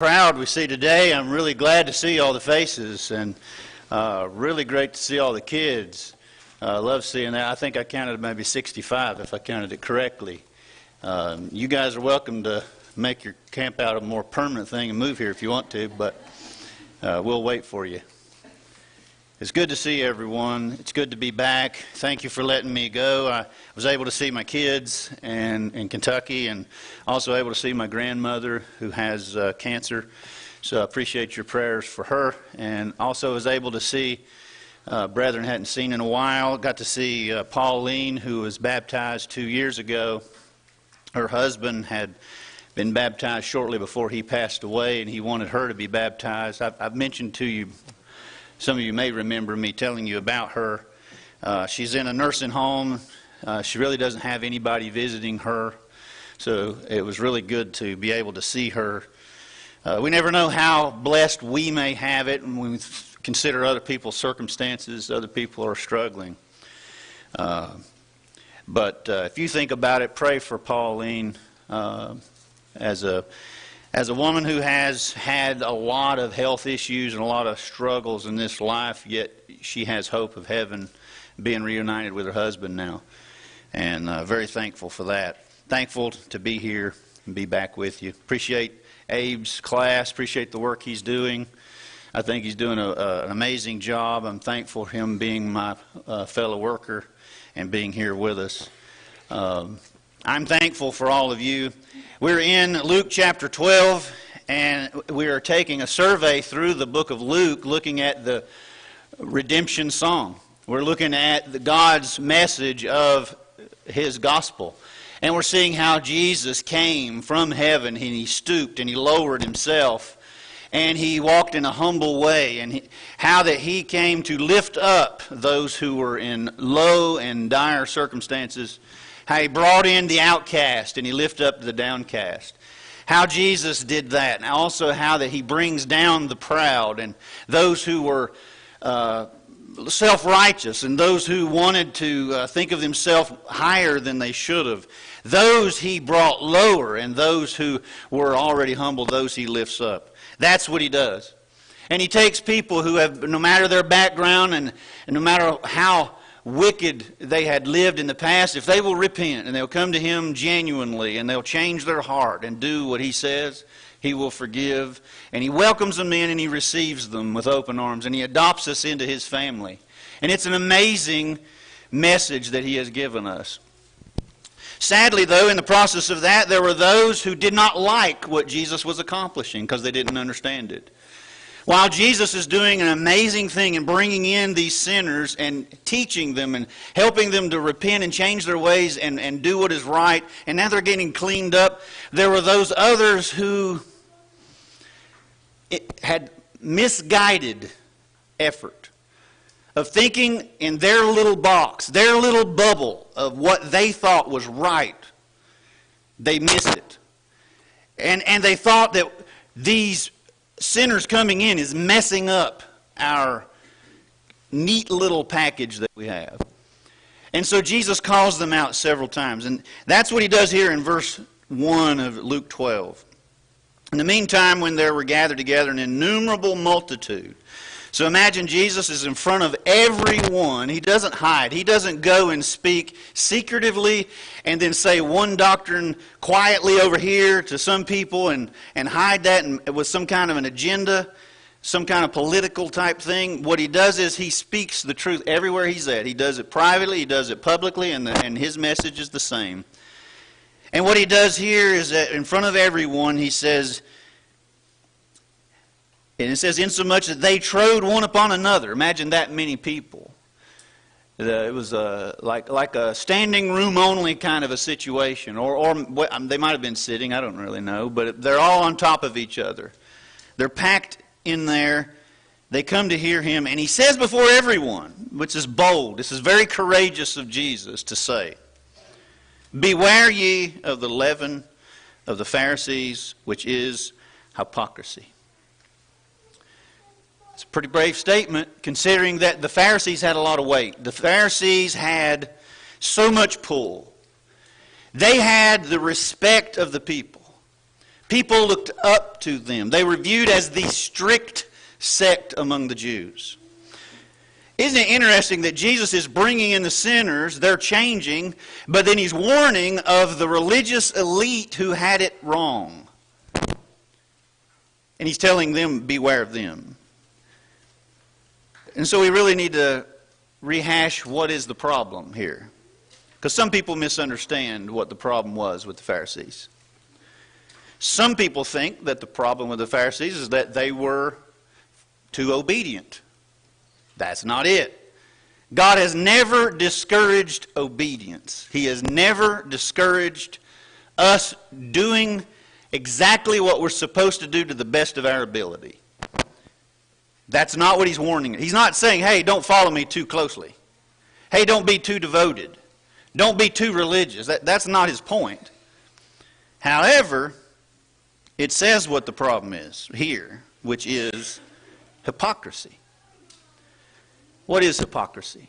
Crowd we see today. I'm really glad to see all the faces, and really great to see all the kids. Love seeing that. I think I counted maybe 65 if I counted it correctly. You guys are welcome to make your camp out a more permanent thing and move here if you want to, but we'll wait for you. It's good to see everyone. It's good to be back. Thank you for letting me go. I was able to see my kids in Kentucky, and also able to see my grandmother who has cancer. So I appreciate your prayers for her. And also was able to see brethren I hadn't seen in a while. Got to see Pauline, who was baptized 2 years ago. Her husband had been baptized shortly before he passed away, and he wanted her to be baptized. I've mentioned to you, some of you may remember me telling you about her. She's in a nursing home. She really doesn't have anybody visiting her, so it was really good to be able to see her. We never know how blessed we may have it when we consider other people's circumstances. Other people are struggling. But if you think about it, pray for Pauline as a woman who has had a lot of health issues and a lot of struggles in this life, yet she has hope of heaven, being reunited with her husband now. And very thankful for that. Thankful to be here and be back with you. Appreciate Abe's class. Appreciate the work he's doing. I think he's doing an amazing job. I'm thankful for him being my fellow worker and being here with us. I'm thankful for all of you. We're in Luke chapter 12, and we are taking a survey through the book of Luke, looking at the redemption song. We're looking at God's message of His gospel. And we're seeing how Jesus came from heaven, and He stooped and He lowered Himself, and He walked in a humble way, and how that He came to lift up those who were in low and dire circumstances. How He brought in the outcast and He lifted up the downcast. How Jesus did that. And also how that He brings down the proud and those who were self-righteous and those who wanted to think of themselves higher than they should have. Those He brought lower, and those who were already humble, those He lifts up. That's what He does. And He takes people who have, no matter their background and no matter how wicked they had lived in the past, if they will repent and they'll come to Him genuinely and they'll change their heart and do what He says, He will forgive. And He welcomes them in and He receives them with open arms, and He adopts us into His family. And it's an amazing message that He has given us. Sadly, though, in the process of that, there were those who did not like what Jesus was accomplishing because they didn't understand it. While Jesus is doing an amazing thing and bringing in these sinners and teaching them and helping them to repent and change their ways and do what is right, and now they're getting cleaned up, there were those others who had misguided effort of thinking in their little box, their little bubble of what they thought was right. They missed it. And they thought that these sinners coming in is messing up our neat little package that we have. And so Jesus calls them out several times. And that's what He does here in verse 1 of Luke 12. In the meantime, when there were gathered together an innumerable multitude. So imagine Jesus is in front of everyone. He doesn't hide. He doesn't go and speak secretively and then say one doctrine quietly over here to some people and hide that with some kind of an agenda, some kind of political type thing. What He does is He speaks the truth everywhere He's at. He does it privately, He does it publicly, and His message is the same. And what He does here is that in front of everyone, He says, and it says, insomuch that they trode one upon another. Imagine that many people. It was like a standing room only kind of a situation. Or they might have been sitting, I don't really know. But they're all on top of each other. They're packed in there. They come to hear Him. And He says before everyone, which is bold. This is very courageous of Jesus to say, beware ye of the leaven of the Pharisees, which is hypocrisy. It's a pretty brave statement, considering that the Pharisees had a lot of weight. The Pharisees had so much pull. They had the respect of the people. People looked up to them. They were viewed as the strict sect among the Jews. Isn't it interesting that Jesus is bringing in the sinners, they're changing, but then he's warning of the religious elite who had it wrong. And he's telling them, beware of them. And so we really need to rehash what is the problem here. Because some people misunderstand what the problem was with the Pharisees. Some people think that the problem with the Pharisees is that they were too obedient. That's not it. God has never discouraged obedience. He has never discouraged us doing exactly what we're supposed to do to the best of our ability. That's not what he's warning. He's not saying, hey, don't follow me too closely. Hey, don't be too devoted. Don't be too religious. That's not his point. However, it says what the problem is here, which is hypocrisy. What is hypocrisy?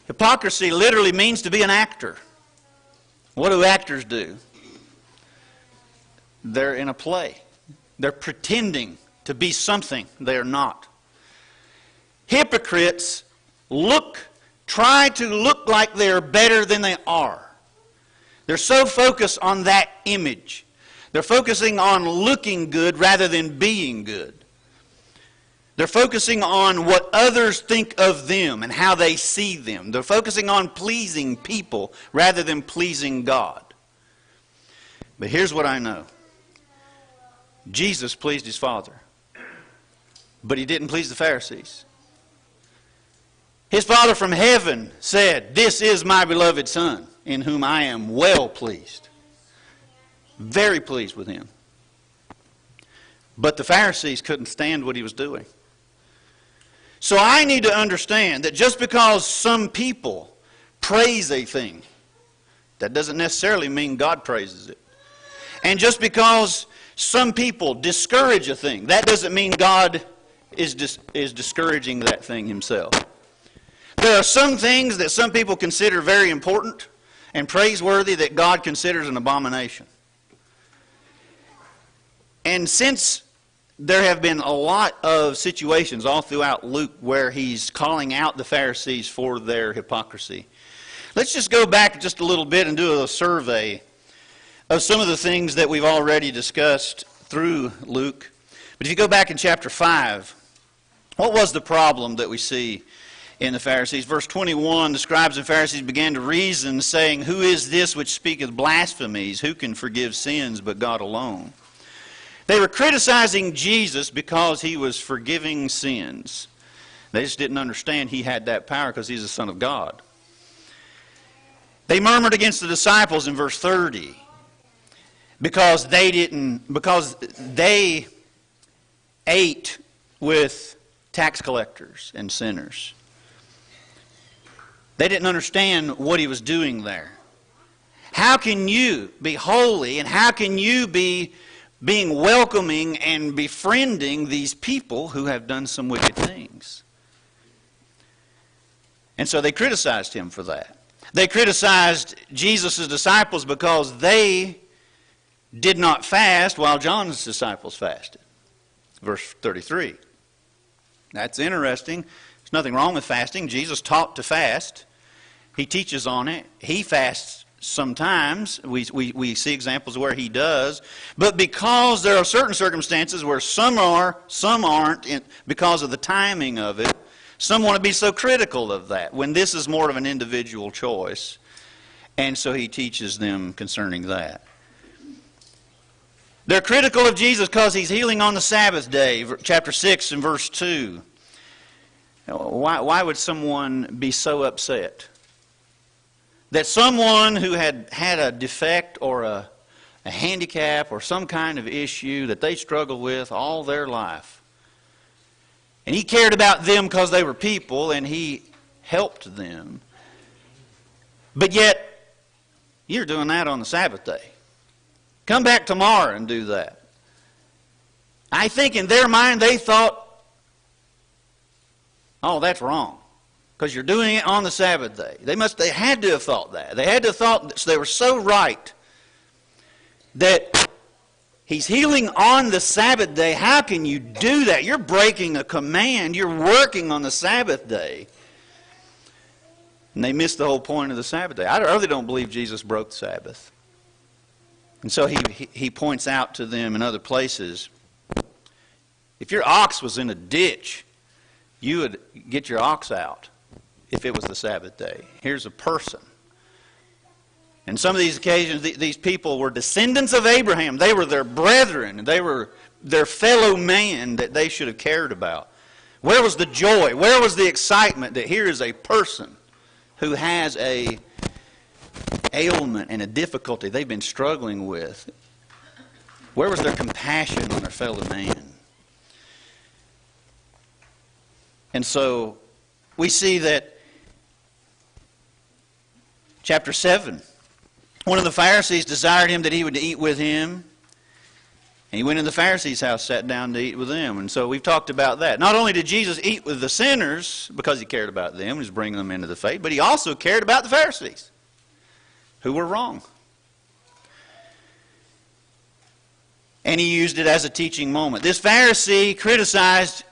Hypocrisy literally means to be an actor. What do actors do? They're in a play. They're pretending to be something they are not. Hypocrites try to look like they are better than they are. They're so focused on that image. They're focusing on looking good rather than being good. They're focusing on what others think of them and how they see them. They're focusing on pleasing people rather than pleasing God. But here's what I know. Jesus pleased his Father, but he didn't please the Pharisees. His Father from heaven said, "This is my beloved Son, in whom I am well pleased." Very pleased with him. But the Pharisees couldn't stand what he was doing. So I need to understand that just because some people praise a thing, that doesn't necessarily mean God praises it. And just because some people discourage a thing, that doesn't mean God is discouraging that thing himself. There are some things that some people consider very important and praiseworthy that God considers an abomination. And since there have been a lot of situations all throughout Luke where he's calling out the Pharisees for their hypocrisy, let's just go back just a little bit and do a survey of some of the things that we've already discussed through Luke. But if you go back in chapter 5, what was the problem that we see in the Pharisees? Verse 21, the scribes and Pharisees began to reason, saying, "Who is this which speaketh blasphemies? Who can forgive sins but God alone?" They were criticizing Jesus because he was forgiving sins. They just didn't understand he had that power because he's the Son of God. They murmured against the disciples in verse 30 because they ate with tax collectors and sinners. They didn't understand what he was doing there. How can you be holy and how can you be being welcoming and befriending these people who have done some wicked things? And so they criticized him for that. They criticized Jesus' disciples because they did not fast while John's disciples fasted. Verse 33. That's interesting. There's nothing wrong with fasting. Jesus taught to fast. He teaches on it. He fasts sometimes. We see examples where he does. But because there are certain circumstances where some are, some aren't, because of the timing of it, some want to be so critical of that, when this is more of an individual choice. And so he teaches them concerning that. They're critical of Jesus because he's healing on the Sabbath day, chapter 6 and verse 2. Why would someone be so upset that someone who had a defect or a handicap or some kind of issue that they struggled with all their life, and he cared about them because they were people and he helped them, but yet you're doing that on the Sabbath day? Come back tomorrow and do that. I think in their mind they thought, oh, that's wrong, because you're doing it on the Sabbath day. They had to have thought that. They had to have thought, they were so right that He's healing on the Sabbath day. How can you do that? You're breaking a command. You're working on the Sabbath day. And they missed the whole point of the Sabbath day. I really don't believe Jesus broke the Sabbath. And so he points out to them in other places, if your ox was in a ditch, you would get your ox out if it was the Sabbath day. Here's a person. In some of these occasions, these people were descendants of Abraham. They were their brethren. They were their fellow man that they should have cared about. Where was the joy? Where was the excitement that here is a person who has a ailment and a difficulty they've been struggling with? Where was their compassion on their fellow man? And so we see that chapter 7, one of the Pharisees desired him that he would eat with him. And he went in the Pharisee's house, sat down to eat with them. And so we've talked about that. Not only did Jesus eat with the sinners because he cared about them, he was bringing them into the faith, but he also cared about the Pharisees who were wrong. And he used it as a teaching moment. This Pharisee criticized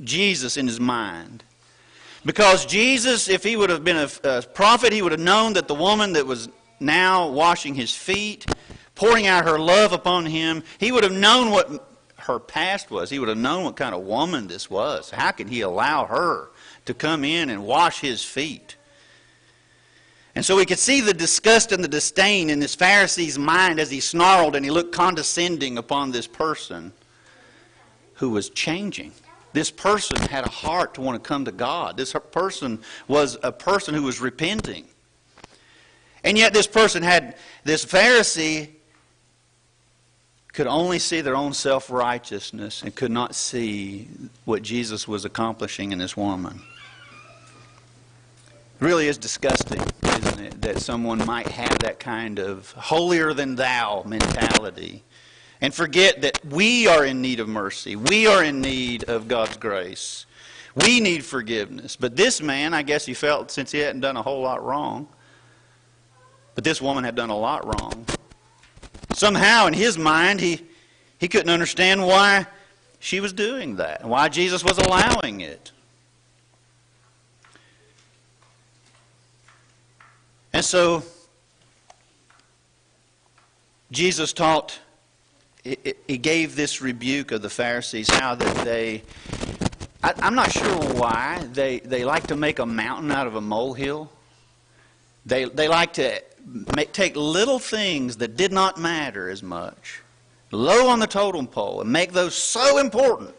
Jesus in his mind. Because Jesus, if he would have been a prophet, he would have known that the woman that was now washing his feet, pouring out her love upon him, he would have known what her past was. He would have known what kind of woman this was. How could he allow her to come in and wash his feet? And so we could see the disgust and the disdain in this Pharisee's mind as he snarled and he looked condescending upon this person who was changing. This person had a heart to want to come to God. This person was a person who was repenting. And yet this Pharisee could only see their own self-righteousness and could not see what Jesus was accomplishing in this woman. It really is disgusting, isn't it, that someone might have that kind of holier-than-thou mentality and forget that we are in need of mercy. We are in need of God's grace. We need forgiveness. But this man, I guess he felt since he hadn't done a whole lot wrong, but this woman had done a lot wrong. Somehow in his mind he couldn't understand why she was doing that and why Jesus was allowing it. And so Jesus taught, he gave this rebuke of the Pharisees, how that I'm not sure why, they like to make a mountain out of a molehill. They like to take little things that did not matter as much, low on the totem pole, and make those so important.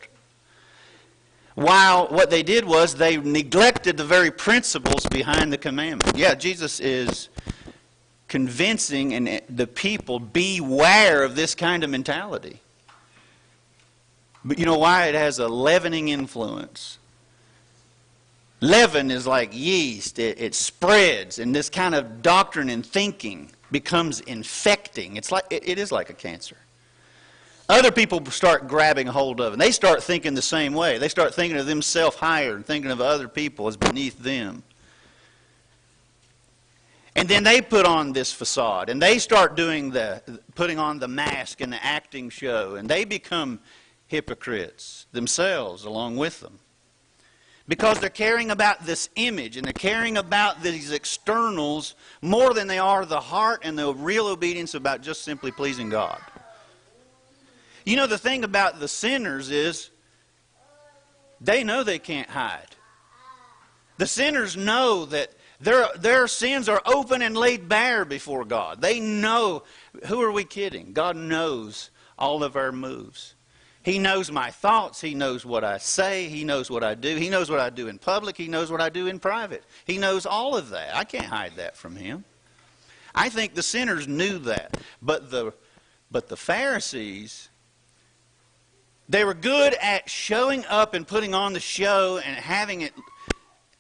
While what they did was they neglected the very principles behind the commandment. Yeah, Jesus is convincing and the people, beware of this kind of mentality. But you know why? It has a leavening influence. Leaven is like yeast. It spreads, and this kind of doctrine and thinking becomes infecting. It is like a cancer. Other people start grabbing hold of it. They start thinking the same way. They start thinking of themselves higher and thinking of other people as beneath them. And then they put on this facade, and they start putting on the mask and the acting show, and they become hypocrites themselves along with them. Because they're caring about this image and they're caring about these externals more than they are the heart and the real obedience about just simply pleasing God. You know, the thing about the sinners is they know they can't hide. The sinners know that their sins are open and laid bare before God. They know. Who are we kidding? God knows all of our moves. He knows my thoughts. He knows what I say. He knows what I do. He knows what I do in public. He knows what I do in private. He knows all of that. I can't hide that from Him. I think the sinners knew that. But the Pharisees, they were good at showing up and putting on the show and having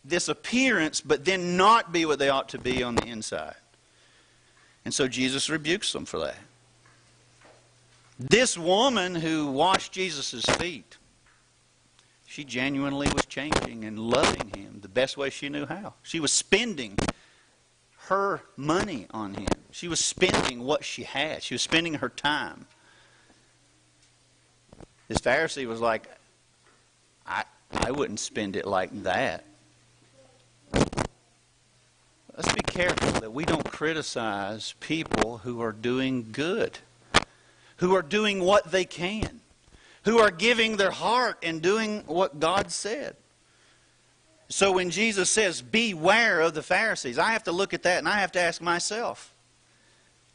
this appearance, but then not be what they ought to be on the inside. And so Jesus rebukes them for that. This woman who washed Jesus' feet, she genuinely was changing and loving Him the best way she knew how. She was spending her money on Him. She was spending what she had. She was spending her time. This Pharisee was like, I wouldn't spend it like that. Let's be careful that we don't criticize people who are doing good, who are doing what they can, who are giving their heart and doing what God said. So when Jesus says, beware of the Pharisees, I have to look at that and I have to ask myself,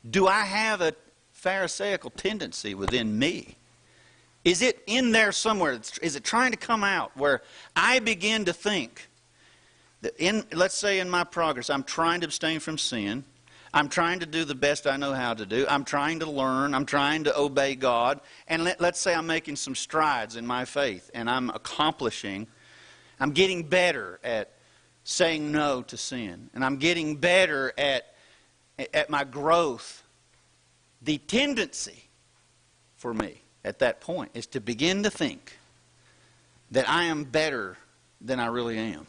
do I have a Pharisaical tendency within me? Is it in there somewhere? Is it trying to come out where I begin to think that let's say in my progress, I'm trying to abstain from sin. I'm trying to do the best I know how to do. I'm trying to learn. I'm trying to obey God. And let's say I'm making some strides in my faith and I'm getting better at saying no to sin. And I'm getting better at my growth. The tendency for me at that point is to begin to think that I am better than I really am.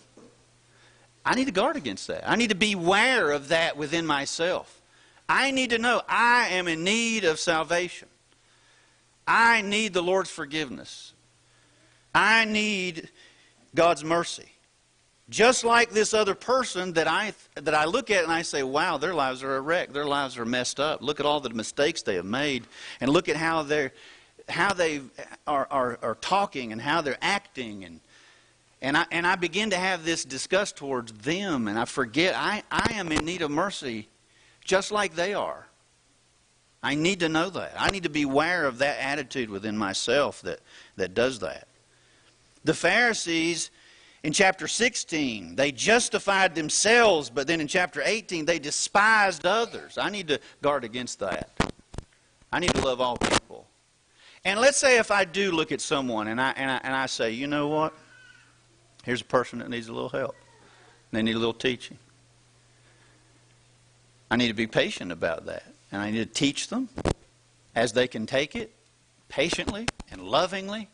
I need to guard against that. I need to beware of that within myself. I need to know I am in need of salvation. I need the Lord's forgiveness. I need God's mercy. Just like this other person that I look at and I say, wow, their lives are a wreck. Their lives are messed up. Look at all the mistakes they have made. And look at how they are talking and how they're acting. And I begin to have this disgust towards them. And I forget I am in need of mercy just like they are. I need to know that. I need to be aware of that attitude within myself that does that. The Pharisees, in chapter 16, they justified themselves, but then in chapter 18, they despised others. I need to guard against that. I need to love all people. And let's say if I do look at someone and I say, you know what? Here's a person that needs a little help. They need a little teaching. I need to be patient about that. And I need to teach them as they can take it, patiently and lovingly.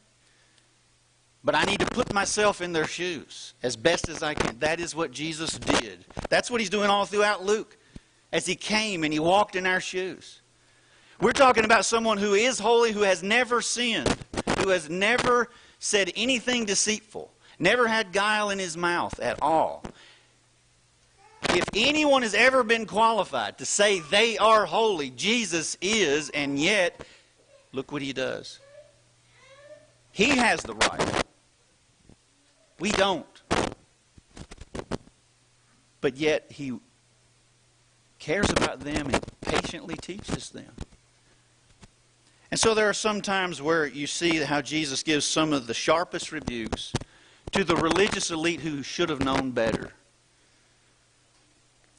But I need to put myself in their shoes as best as I can. That is what Jesus did. That's what he's doing all throughout Luke as he came and he walked in our shoes. We're talking about someone who is holy, who has never sinned, who has never said anything deceitful, never had guile in his mouth at all. If anyone has ever been qualified to say they are holy, Jesus is, and yet, look what he does. He has the right. We don't. But yet he cares about them and patiently teaches them. And so there are some times where you see how Jesus gives some of the sharpest rebukes to the religious elite who should have known better.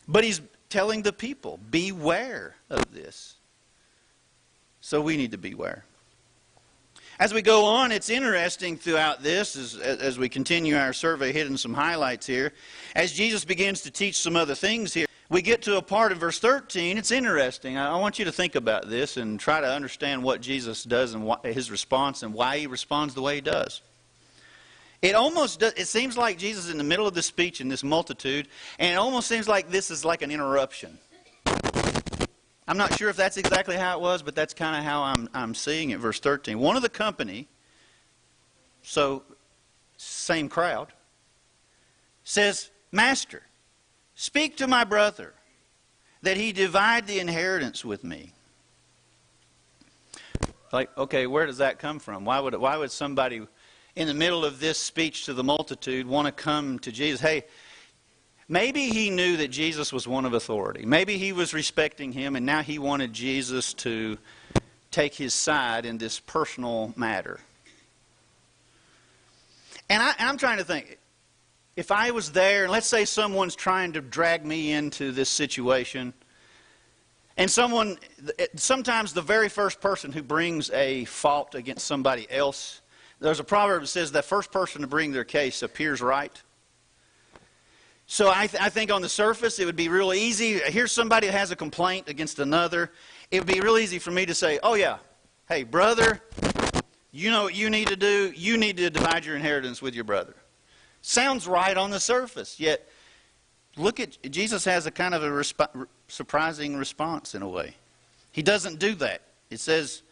But he's telling the people, beware of this. So we need to beware. As we go on, it's interesting throughout this, as we continue our survey, hitting some highlights here. As Jesus begins to teach some other things here, we get to a part in verse 13. It's interesting. I want you to think about this and try to understand what Jesus does and his response and why he responds the way he does. It seems like Jesus is in the middle of this speech in this multitude, and it almost seems like this is like an interruption. I'm not sure if that's exactly how it was, but that's kind of how I'm seeing it. Verse 13. One of the company, so same crowd, says, Master, speak to my brother, that he divide the inheritance with me. Like, okay, where does that come from? Why would somebody in the middle of this speech to the multitude want to come to Jesus? Hey, maybe he knew that Jesus was one of authority. Maybe he was respecting him, and now he wanted Jesus to take his side in this personal matter. And I'm trying to think, if I was there, and let's say someone's trying to drag me into this situation, and sometimes the very first person who brings a fault against somebody else, there's a proverb that says that first person to bring their case appears right. So I think on the surface it would be real easy. Here's somebody that has a complaint against another. It would be real easy for me to say, oh yeah, hey brother, you know what you need to do? You need to divide your inheritance with your brother. Sounds right on the surface, yet look at, Jesus has a kind of a surprising response in a way. He doesn't do that. It says,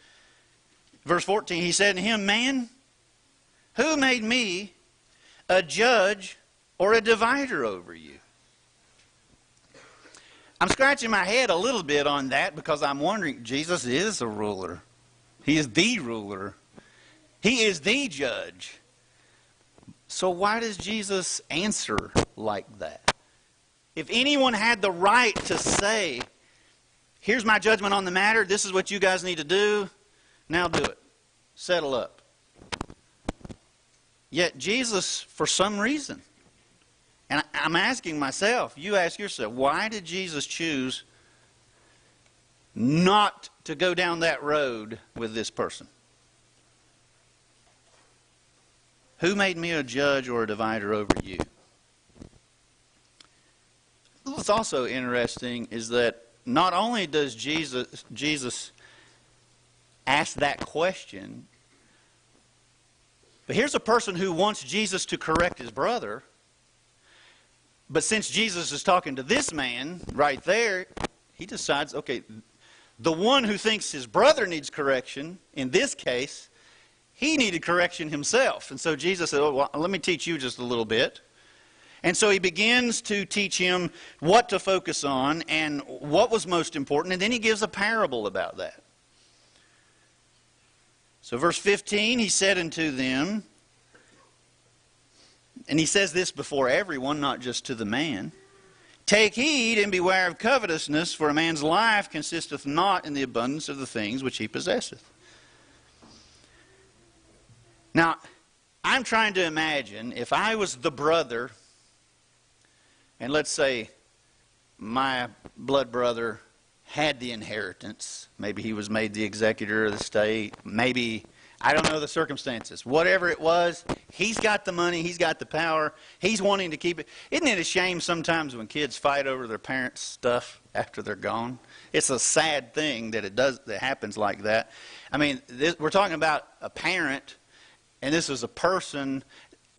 Verse 14, he said to him, "Man, who made me a judge or a divider over you?" I'm scratching my head a little bit on that because I'm wondering, Jesus is a ruler. He is the ruler. He is the judge. So why does Jesus answer like that? If anyone had the right to say, "Here's my judgment on the matter, this is what you guys need to do, now do it. Settle up." Yet Jesus, for some reason, and I'm asking myself, you ask yourself, why did Jesus choose not to go down that road with this person? Who made me a judge or a divider over you? What's also interesting is that not only does Jesus ask that question, but here's a person who wants Jesus to correct his brother. But since Jesus is talking to this man right there, he decides, okay, the one who thinks his brother needs correction, in this case, he needed correction himself. And so Jesus said, "Oh, well, let me teach you just a little bit." And so he begins to teach him what to focus on and what was most important. And then he gives a parable about that. So verse 15, he said unto them, and he says this before everyone, not just to the man, "Take heed and beware of covetousness, for a man's life consisteth not in the abundance of the things which he possesseth." Now, I'm trying to imagine if I was the brother, and let's say my blood brother had the inheritance. Maybe he was made the executor of the estate. Maybe, I don't know the circumstances. Whatever it was, he's got the money, he's got the power, he's wanting to keep it. Isn't it a shame sometimes when kids fight over their parents' stuff after they're gone? It's a sad thing that that happens like that. I mean, we're talking about a parent, and this is a person.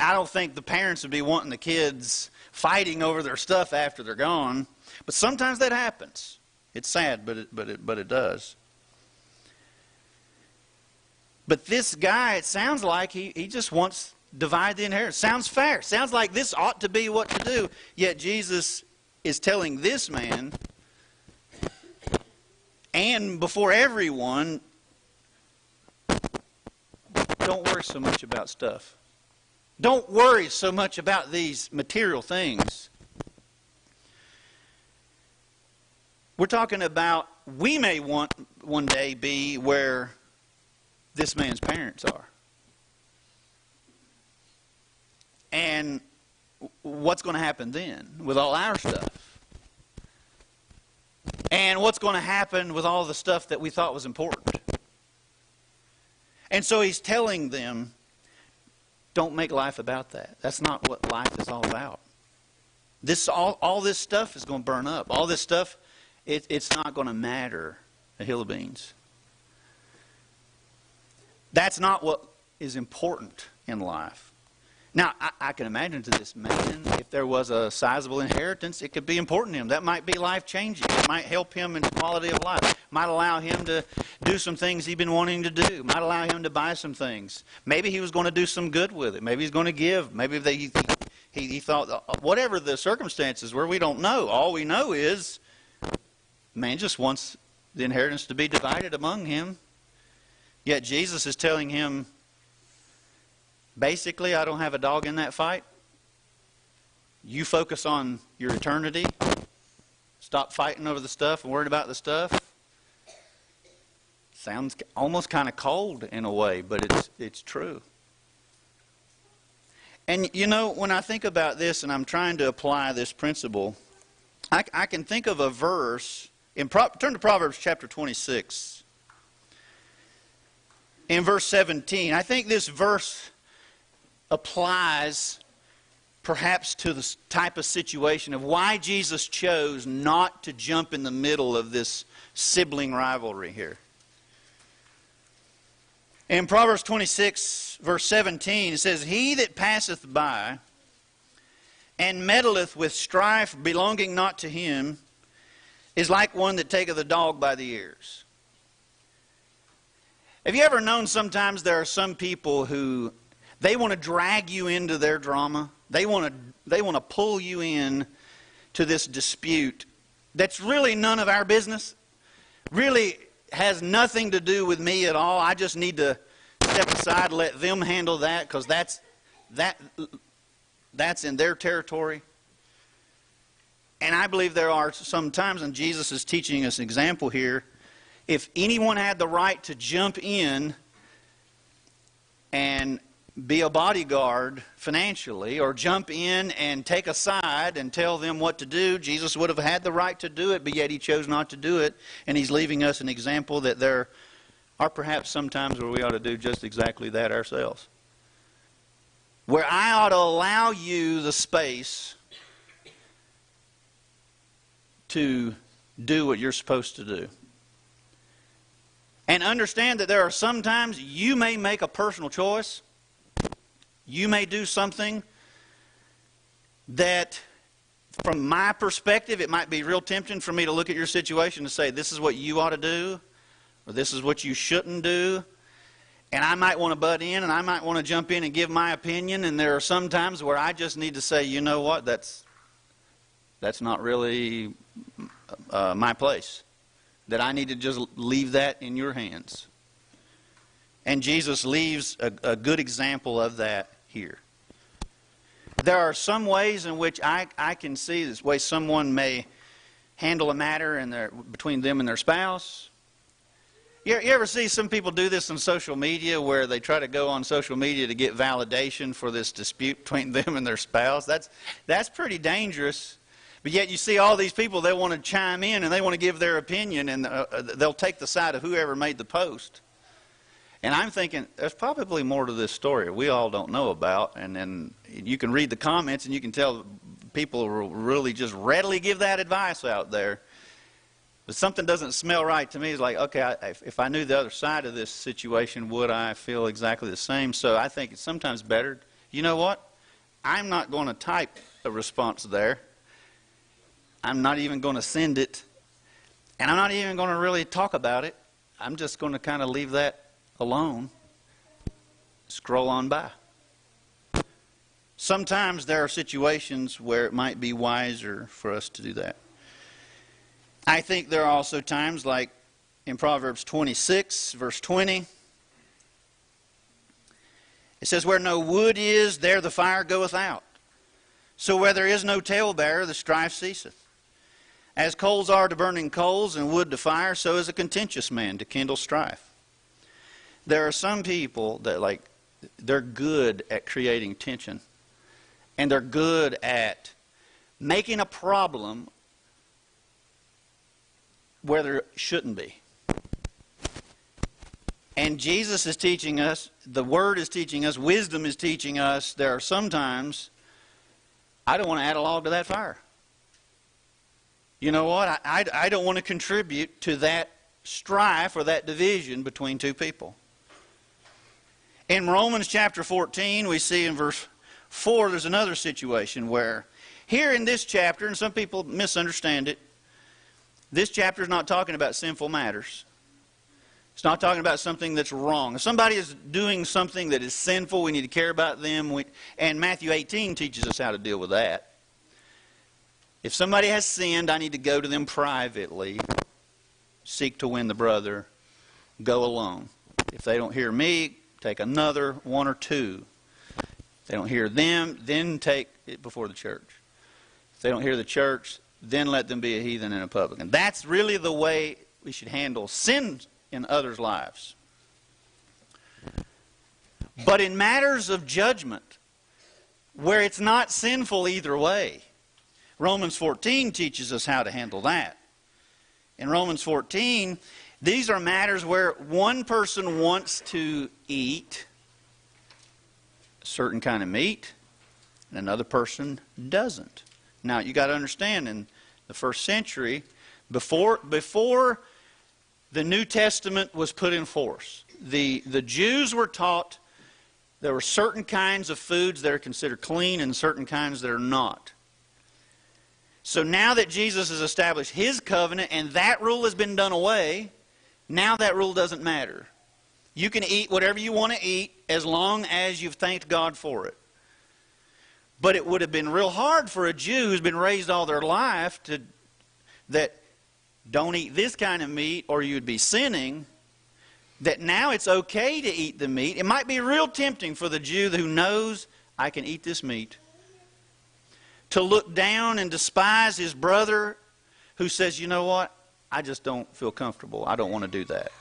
I don't think the parents would be wanting the kids fighting over their stuff after they're gone. But sometimes that happens. It's sad, but it does. But this guy, it sounds like he just wants to divide the inheritance. Sounds fair. Sounds like this ought to be what to do. Yet Jesus is telling this man, and before everyone, don't worry so much about stuff. Don't worry so much about these material things. We're talking about, we may want one day be where this man's parents are. And what's going to happen then with all our stuff? And what's going to happen with all the stuff that we thought was important? And so he's telling them, don't make life about that. That's not what life is all about. All this stuff is going to burn up. All this stuff, it's not going to matter a hill of beans. That's not what is important in life. Now, I can imagine to this man, if there was a sizable inheritance, it could be important to him. That might be life-changing. It might help him in his quality of life. Might allow him to do some things he's been wanting to do. Might allow him to buy some things. Maybe he was going to do some good with it. Maybe he's going to give. Maybe he thought, whatever the circumstances were, we don't know. All we know is, man just wants the inheritance to be divided among him. Yet Jesus is telling him, basically, I don't have a dog in that fight. You focus on your eternity. Stop fighting over the stuff and worrying about the stuff. Sounds almost kind of cold in a way, but it's true. And you know, when I think about this and I'm trying to apply this principle, I can think of a verse. Turn to Proverbs chapter 26. In verse 17, I think this verse applies perhaps to the type of situation of why Jesus chose not to jump in the middle of this sibling rivalry here. In Proverbs 26, verse 17, it says, "He that passeth by and meddleth with strife belonging not to him is like one that taketh a dog by the ears." Have you ever known sometimes there are some people who they want to drag you into their drama? They want to pull you in to this dispute that's really none of our business. Really has nothing to do with me at all. I just need to step aside and let them handle that because that's in their territory. And I believe there are some times, and Jesus is teaching us an example here, if anyone had the right to jump in and be a bodyguard financially, or jump in and take a side and tell them what to do, Jesus would have had the right to do it, but yet he chose not to do it. And he's leaving us an example that there are perhaps some times where we ought to do just exactly that ourselves. Where I ought to allow you the space to do what you're supposed to do. And understand that there are some times you may make a personal choice. You may do something that, from my perspective, it might be real tempting for me to look at your situation and say, this is what you ought to do, or this is what you shouldn't do. And I might want to butt in, and I might want to jump in and give my opinion. And there are some times where I just need to say, you know what, that's not really my place. That I need to just leave that in your hands. And Jesus leaves a good example of that here. There are some ways in which I can see this way someone may handle a matter between them and their spouse. You ever see some people do this on social media where they try to go on social media to get validation for this dispute between them and their spouse? That's pretty dangerous. But yet you see all these people, they want to chime in and they want to give their opinion, and they'll take the side of whoever made the post. And I'm thinking, there's probably more to this story we all don't know about. And then you can read the comments and you can tell people will really just readily give that advice out there. But something doesn't smell right to me. It's like, okay, if I knew the other side of this situation, would I feel exactly the same? So I think it's sometimes better. You know what? I'm not going to type a response there. I'm not even going to send it. And I'm not even going to really talk about it. I'm just going to kind of leave that alone. Scroll on by. Sometimes there are situations where it might be wiser for us to do that. I think there are also times, like in Proverbs 26, verse 20. It says, where no wood is, there the fire goeth out. So where there is no talebearer, the strife ceaseth. As coals are to burning coals and wood to fire, so is a contentious man to kindle strife. There are some people that they're good at creating tension. And they're good at making a problem where there shouldn't be. And Jesus is teaching us, the Word is teaching us, wisdom is teaching us, there are sometimes I don't want to add a log to that fire. You know what? I don't want to contribute to that strife or that division between two people. In Romans chapter 14, we see in verse 4, there's another situation where here in this chapter, and some people misunderstand it, this chapter is not talking about sinful matters. It's not talking about something that's wrong. If somebody is doing something that is sinful, we need to care about them. And Matthew 18 teaches us how to deal with that. If somebody has sinned, I need to go to them privately, seek to win the brother, go alone. If they don't hear me, take another one or two. If they don't hear them, then take it before the church. If they don't hear the church, then let them be a heathen and a publican. That's really the way we should handle sin in others' lives. But in matters of judgment, where it's not sinful either way, Romans 14 teaches us how to handle that. In Romans 14, these are matters where one person wants to eat a certain kind of meat and another person doesn't. Now, you got to understand, in the first century, before the New Testament was put in force, the Jews were taught there were certain kinds of foods that are considered clean and certain kinds that are not. So now that Jesus has established His covenant and that rule has been done away, now that rule doesn't matter. You can eat whatever you want to eat as long as you've thanked God for it. But it would have been real hard for a Jew who's been raised all their life that don't eat this kind of meat or you'd be sinning, that now it's okay to eat the meat. It might be real tempting for the Jew who knows, I can eat this meat, to look down and despise his brother who says, you know what, I just don't feel comfortable. I don't want to do that.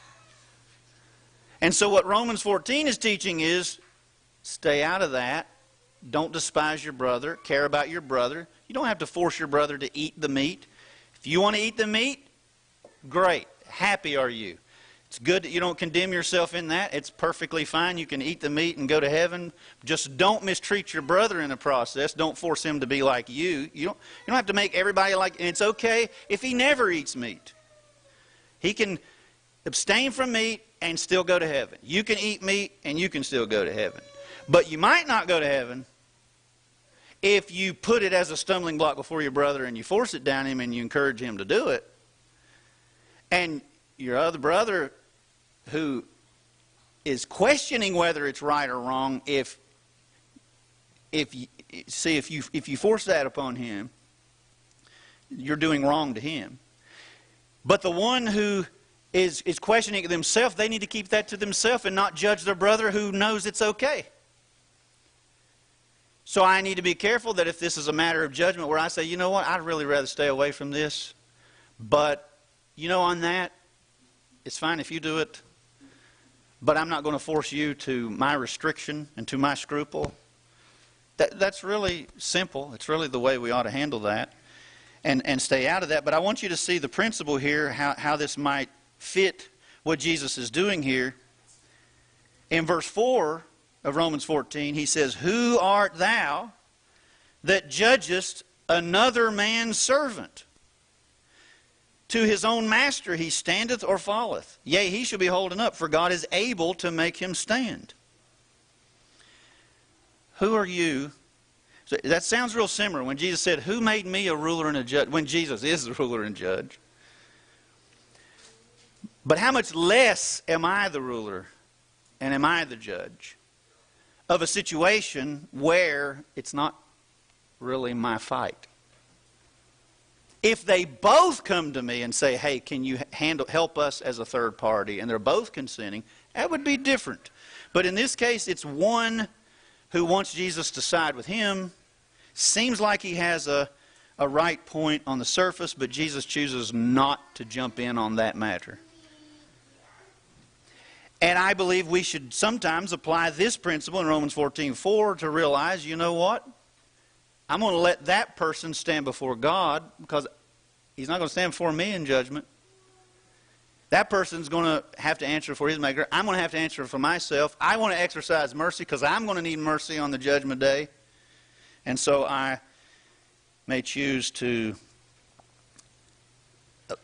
And so what Romans 14 is teaching is, stay out of that. Don't despise your brother. Care about your brother. You don't have to force your brother to eat the meat. If you want to eat the meat, great. Happy are you. It's good that you don't condemn yourself in that. It's perfectly fine. You can eat the meat and go to heaven. Just don't mistreat your brother in the process. Don't force him to be like you. You don't have to make everybody like... And it's okay if he never eats meat. He can abstain from meat and still go to heaven. You can eat meat and you can still go to heaven. But you might not go to heaven if you put it as a stumbling block before your brother and you force it down him and you encourage him to do it. And your other brother who is questioning whether it's right or wrong, if you force that upon him, you're doing wrong to him. But the one who is questioning it themselves, they need to keep that to themselves and not judge their brother who knows it's okay. So I need to be careful that if this is a matter of judgment where I say, you know what, I'd really rather stay away from this. But, you know, on that, it's fine if you do it. But I'm not going to force you to my restriction and to my scruple. That's really simple. It's really the way we ought to handle that and stay out of that. But I want you to see the principle here, how this might fit what Jesus is doing here. In verse 4 of Romans 14, he says, who art thou that judgest another man's servant? To his own master he standeth or falleth. Yea, he shall be holden up, for God is able to make him stand. Who are you? So that sounds real similar. When Jesus said, who made me a ruler and a judge? When Jesus is the ruler and judge. But how much less am I the ruler and am I the judge of a situation where it's not really my fight? If they both come to me and say, hey, can you help us as a third party, and they're both consenting, that would be different. But in this case, it's one who wants Jesus to side with him. Seems like he has a right point on the surface, but Jesus chooses not to jump in on that matter. And I believe we should sometimes apply this principle in Romans 14:4 to realize, you know what? I'm going to let that person stand before God because he's not going to stand before me in judgment. That person's going to have to answer for his maker. I'm going to have to answer for myself. I want to exercise mercy because I'm going to need mercy on the judgment day. And so I may choose to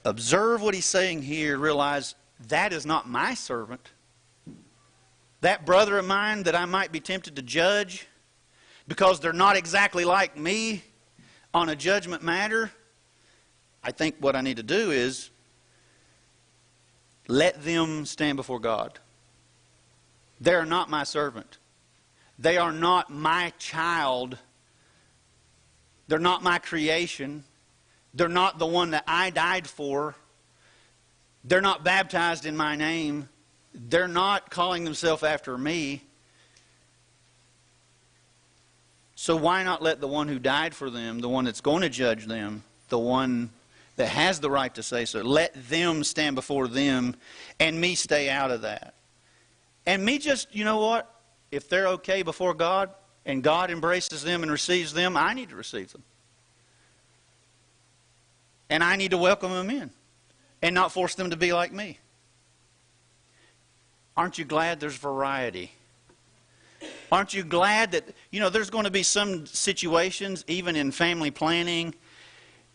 observe what he's saying here, realize that is not my servant. That brother of mine that I might be tempted to judge because they're not exactly like me on a judgment matter, I think what I need to do is let them stand before God. They are not my servant. They are not my child. They're not my creation. They're not the one that I died for. They're not baptized in my name. They're not calling themselves after me. So why not let the one who died for them, the one that's going to judge them, the one that has the right to say so, let them stand before them and me stay out of that. And me just, you know what? If they're okay before God and God embraces them and receives them, I need to receive them. And I need to welcome them in and not force them to be like me. Aren't you glad there's variety? Aren't you glad that, there's going to be some situations, even in family planning,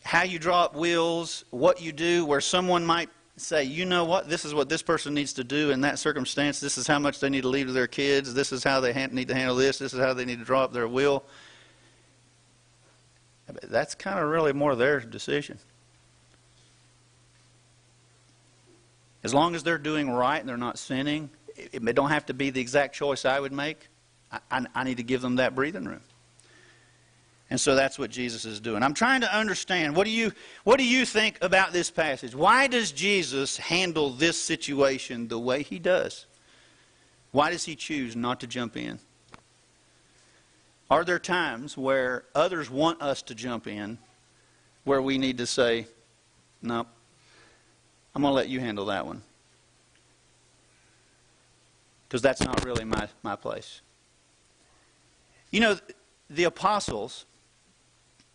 how you draw up wills, what you do, where someone might say, you know what, this is what this person needs to do in that circumstance. This is how much they need to leave to their kids. This is how they need to handle this. This is how they need to draw up their will. That's kind of really more their decision. As long as they're doing right and they're not sinning, it don't have to be the exact choice I would make. I need to give them that breathing room. And so that's what Jesus is doing. I'm trying to understand, what do you think about this passage? Why does Jesus handle this situation the way he does? Why does he choose not to jump in? Are there times where others want us to jump in, where we need to say, no, I'm going to let you handle that one? Because that's not really my place. You know, the apostles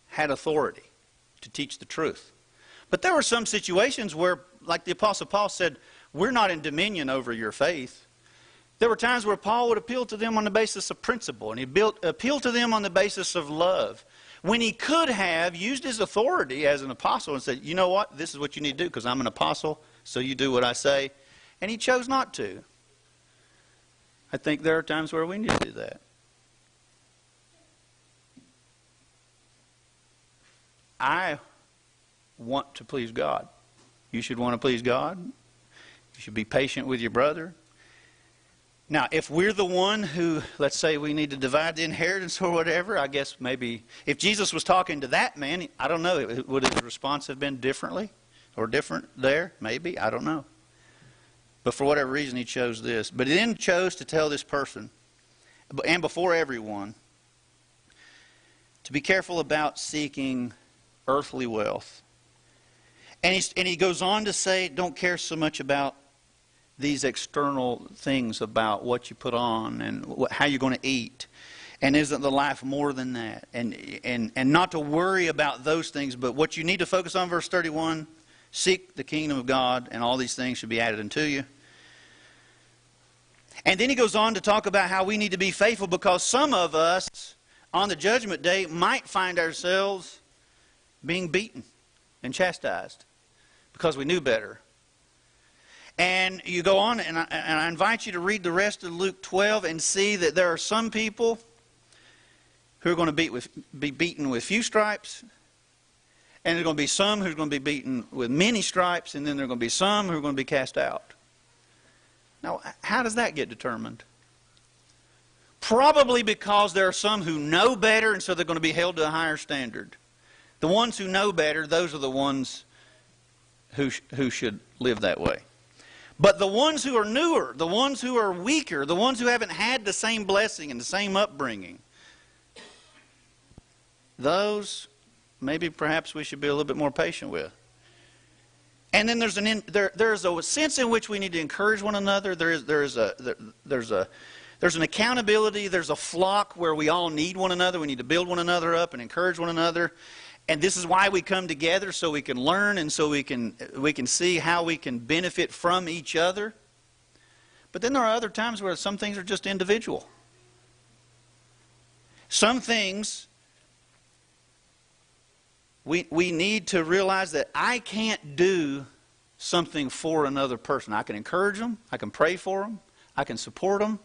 had authority to teach the truth. But there were some situations where, like the Apostle Paul said, we're not in dominion over your faith. There were times where Paul would appeal to them on the basis of principle, and he appealed to them on the basis of love, when he could have used his authority as an apostle and said, you know what, this is what you need to do because I'm an apostle, so you do what I say. And he chose not to. I think there are times where we need to do that. I want to please God. You should want to please God. You should be patient with your brother. Now, if we're the one who, let's say we need to divide the inheritance or whatever, I guess maybe, if Jesus was talking to that man, I don't know, would his response have been differently or different there? Maybe, I don't know. But for whatever reason, he chose this. But he then chose to tell this person, and before everyone, to be careful about seeking earthly wealth. And he goes on to say, don't care so much about these external things, about what you put on and how you're going to eat. And isn't the life more than that? And not to worry about those things, but what you need to focus on, verse 31, seek the kingdom of God, and all these things should be added unto you. And then he goes on to talk about how we need to be faithful, because some of us on the judgment day might find ourselves being beaten and chastised because we knew better. And you go on, and I invite you to read the rest of Luke 12 and see that there are some people who are going to be beaten with few stripes, and there are going to be some who are going to be beaten with many stripes, and then there are going to be some who are going to be cast out. Now, how does that get determined? Probably because there are some who know better, and so they're going to be held to a higher standard. The ones who know better, those are the ones who should live that way. But the ones who are newer, the ones who are weaker, the ones who haven't had the same blessing and the same upbringing, those maybe perhaps we should be a little bit more patient with. And then there's a sense in which we need to encourage one another. There's an accountability. There's a flock where we all need one another. We need to build one another up and encourage one another. And this is why we come together, so we can learn and so we can see how we can benefit from each other. But then there are other times where some things are just individual. Some things we need to realize that I can't do something for another person. I can encourage them. I can pray for them. I can support them.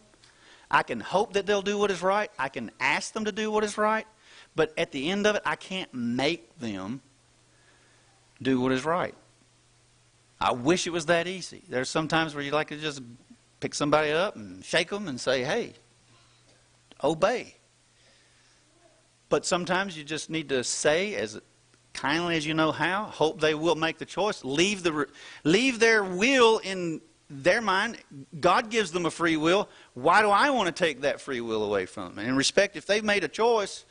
I can hope that they'll do what is right. I can ask them to do what is right. But at the end of it, I can't make them do what is right. I wish it was that easy. There's some times where you like to just pick somebody up and shake them and say, hey, obey. But sometimes you just need to say, as kindly as you know how, hope they will make the choice. Leave their will in their mind. God gives them a free will. Why do I want to take that free will away from them? And in respect, if they've made a choice,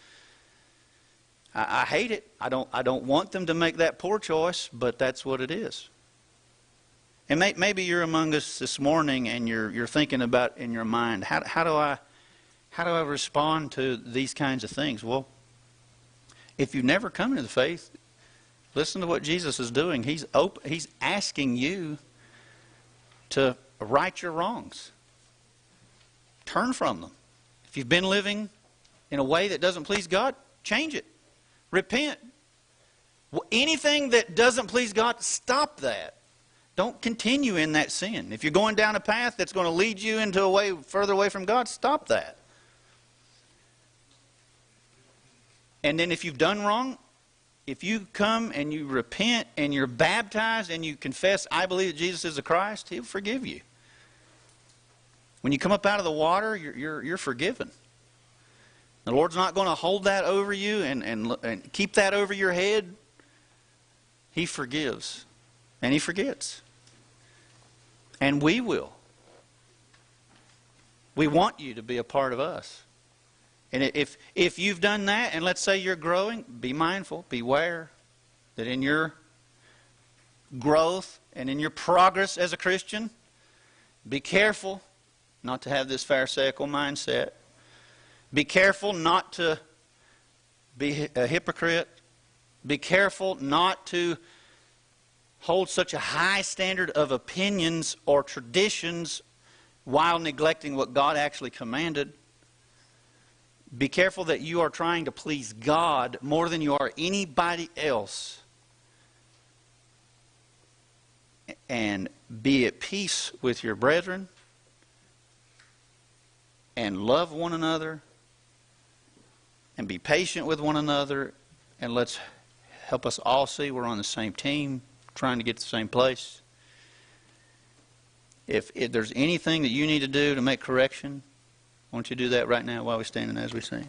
I hate it. I don't want them to make that poor choice, but that's what it is. And maybe you're among us this morning and you're thinking about in your mind, how do I respond to these kinds of things? Well, if you've never come into the faith, listen to what Jesus is doing. He's asking you to right your wrongs. Turn from them. If you've been living in a way that doesn't please God, change it. Repent. Anything that doesn't please God, stop that. Don't continue in that sin. If you're going down a path that's going to lead you into a way further away from God, stop that. And then if you've done wrong, if you come and you repent and you're baptized and you confess, I believe that Jesus is the Christ, He'll forgive you. When you come up out of the water, you're forgiven. The Lord's not going to hold that over you and keep that over your head. He forgives. And He forgets. And we will. We want you to be a part of us. And if you've done that, and let's say you're growing, be mindful, beware that in your growth and in your progress as a Christian, be careful not to have this pharisaical mindset. Be careful not to be a hypocrite. Be careful not to hold such a high standard of opinions or traditions while neglecting what God actually commanded. Be careful that you are trying to please God more than you are anybody else. And be at peace with your brethren. And love one another. And be patient with one another. And let's help us all see we're on the same team, trying to get to the same place. If there's anything that you need to do to make correction, I want you to do that right now while we stand and as we sing.